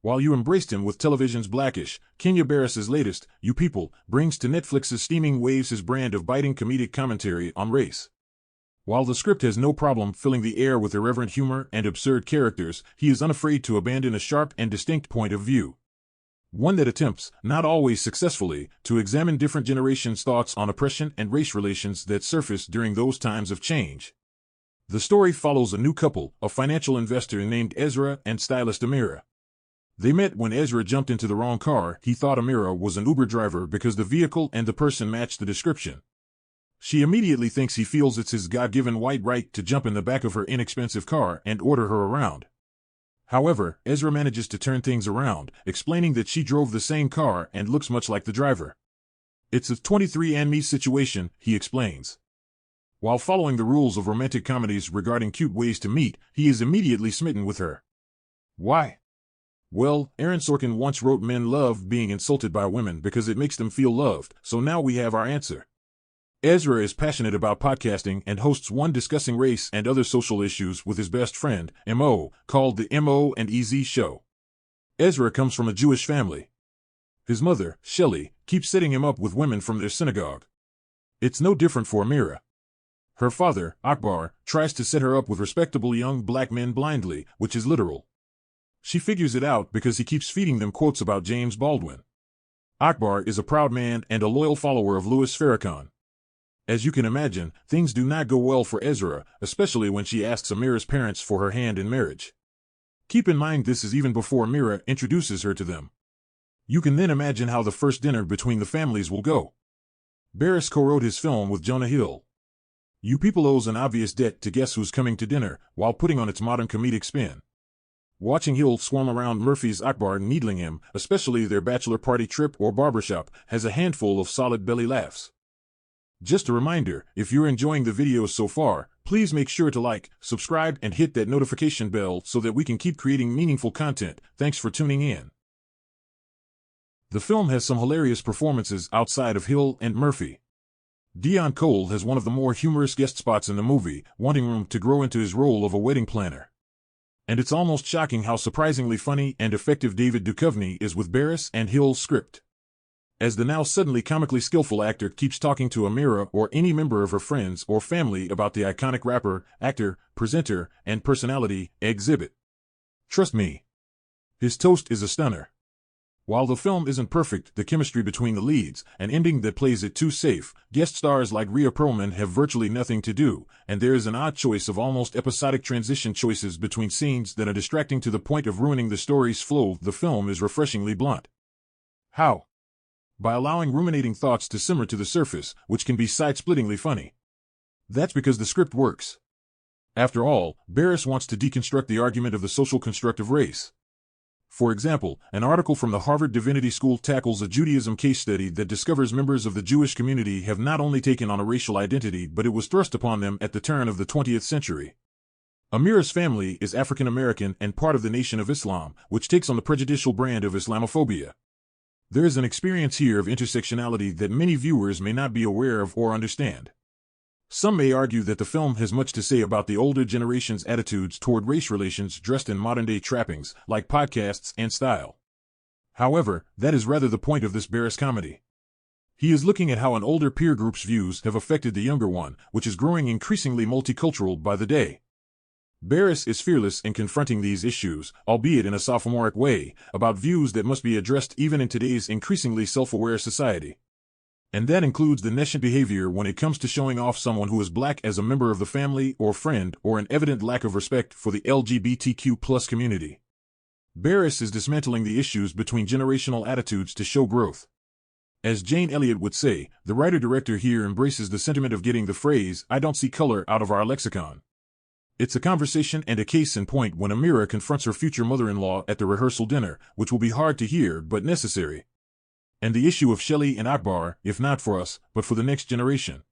While you embraced him with television's Blackish, Kenya Barris's latest, You People, brings to Netflix's steaming waves his brand of biting comedic commentary on race. While the script has no problem filling the air with irreverent humor and absurd characters, he is unafraid to abandon a sharp and distinct point of view. One that attempts, not always successfully, to examine different generations' thoughts on oppression and race relations that surface during those times of change. The story follows a new couple, a financial investor named Ezra and stylist Amira. They met when Ezra jumped into the wrong car. He thought Amira was an Uber driver because the vehicle and the person matched the description. She immediately thinks he feels it's his God-given white right to jump in the back of her inexpensive car and order her around. However, Ezra manages to turn things around, explaining that she drove the same car and looks much like the driver. It's a 23andMe situation, he explains. While following the rules of romantic comedies regarding cute ways to meet, he is immediately smitten with her. Why? Well, Aaron Sorkin once wrote men love being insulted by women because it makes them feel loved, so now we have our answer. Ezra is passionate about podcasting and hosts one discussing race and other social issues with his best friend, M.O., called the M.O. and EZ Show. Ezra comes from a Jewish family. His mother, Shelley, keeps setting him up with women from their synagogue. It's no different for Amira. Her father, Akbar, tries to set her up with respectable young black men blindly, which is literal. She figures it out because he keeps feeding them quotes about James Baldwin. Akbar is a proud man and a loyal follower of Louis Farrakhan. As you can imagine, things do not go well for Ezra, especially when she asks Amira's parents for her hand in marriage. Keep in mind this is even before Amira introduces her to them. You can then imagine how the first dinner between the families will go. Barris co-wrote his film with Jonah Hill. You People owes an obvious debt to Guess Who's Coming to Dinner, while putting on its modern comedic spin. Watching Hill swarm around Murphy's Akbar needling him, especially their bachelor party trip or barbershop, has a handful of solid belly laughs. Just a reminder, if you're enjoying the videos so far, please make sure to like, subscribe, and hit that notification bell so that we can keep creating meaningful content. Thanks for tuning in. The film has some hilarious performances outside of Hill and Murphy. Dion Cole has one of the more humorous guest spots in the movie, wanting room to grow into his role of a wedding planner. And it's almost shocking how surprisingly funny and effective David Duchovny is with Barris and Hill's script. As the now suddenly comically skillful actor keeps talking to Amira or any member of her friends or family about the iconic rapper, actor, presenter, and personality, Exhibit. Trust me. His toast is a stunner. While the film isn't perfect, the chemistry between the leads, an ending that plays it too safe, guest stars like Rhea Perlman have virtually nothing to do, and there is an odd choice of almost episodic transition choices between scenes that are distracting to the point of ruining the story's flow. The film is refreshingly blunt. How? By allowing ruminating thoughts to simmer to the surface, which can be side-splittingly funny. That's because the script works. After all, Barris wants to deconstruct the argument of the social construct of race. For example, an article from the Harvard Divinity School tackles a Judaism case study that discovers members of the Jewish community have not only taken on a racial identity but it was thrust upon them at the turn of the 20th century. Amira's family is African American and part of the Nation of Islam, which takes on the prejudicial brand of Islamophobia. There is an experience here of intersectionality that many viewers may not be aware of or understand. Some may argue that the film has much to say about the older generation's attitudes toward race relations dressed in modern-day trappings, like podcasts and style. However, that is rather the point of this Barris comedy. He is looking at how an older peer group's views have affected the younger one, which is growing increasingly multicultural by the day. Barris is fearless in confronting these issues, albeit in a sophomoric way, about views that must be addressed even in today's increasingly self-aware society. And that includes the nascent behavior when it comes to showing off someone who is black as a member of the family or friend or an evident lack of respect for the LGBTQ+ community. Barris is dismantling the issues between generational attitudes to show growth. As Jane Elliott would say, the writer-director here embraces the sentiment of getting the phrase, "I don't see color," out of our lexicon. It's a conversation and a case in point when Amira confronts her future mother-in-law at the rehearsal dinner, which will be hard to hear but necessary. And the issue of Shelley and Akbar, if not for us, but for the next generation.